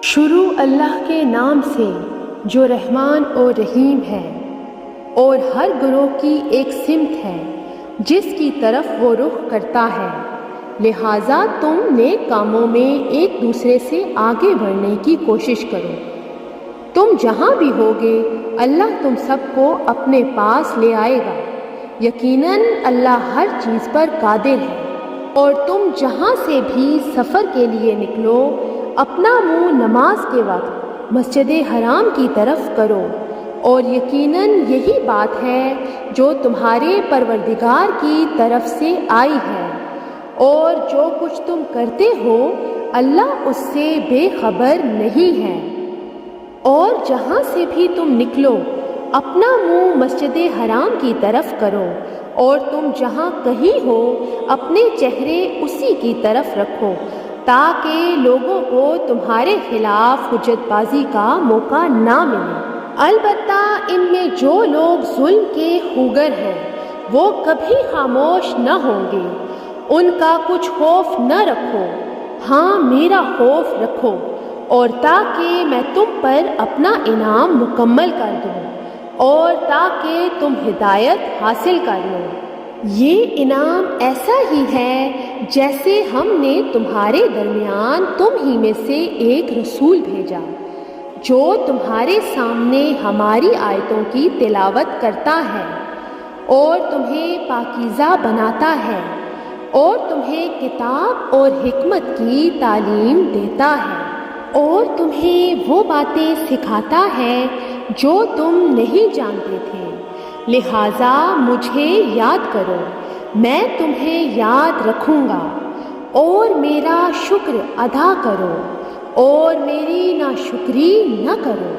شروع اللہ کے نام سے جو رحمان اور رحیم ہے، اور ہر گروہ کی ایک سمت ہے جس کی طرف وہ رخ کرتا ہے، لہٰذا تم نیک کاموں میں ایک دوسرے سے آگے بڑھنے کی کوشش کرو۔ تم جہاں بھی ہوگے اللہ تم سب کو اپنے پاس لے آئے گا، یقیناً اللہ ہر چیز پر قادر ہے۔ اور تم جہاں سے بھی سفر کے لیے نکلو، اپنا منہ نماز کے وقت مسجد حرام کی طرف کرو، اور یقیناً یہی بات ہے جو تمہارے پروردگار کی طرف سے آئی ہے، اور جو کچھ تم کرتے ہو اللہ اس سے بے خبر نہیں ہے۔ اور جہاں سے بھی تم نکلو اپنا منہ مسجد حرام کی طرف کرو، اور تم جہاں کہیں ہو اپنے چہرے اسی کی طرف رکھو، تاکہ لوگوں کو تمہارے خلاف حجت بازی کا موقع نہ ملے۔ البتہ ان میں جو لوگ ظلم کے خوگر ہیں وہ کبھی خاموش نہ ہوں گے۔ ان کا کچھ خوف نہ رکھو، ہاں میرا خوف رکھو، اور تاکہ میں تم پر اپنا انعام مکمل کر دوں، اور تاکہ تم ہدایت حاصل کر لو۔ یہ انعام ایسا ہی ہے جیسے ہم نے تمہارے درمیان تم ہی میں سے ایک رسول بھیجا، جو تمہارے سامنے ہماری آیتوں کی تلاوت کرتا ہے، اور تمہیں پاکیزہ بناتا ہے، اور تمہیں کتاب اور حکمت کی تعلیم دیتا ہے، اور تمہیں وہ باتیں سکھاتا ہے جو تم نہیں جانتے تھے، لہٰذا مجھے یاد کرو، میں تمہیں یاد رکھوں گا، اور میرا شکر ادا کرو، اور میری ناشکری نہ کرو۔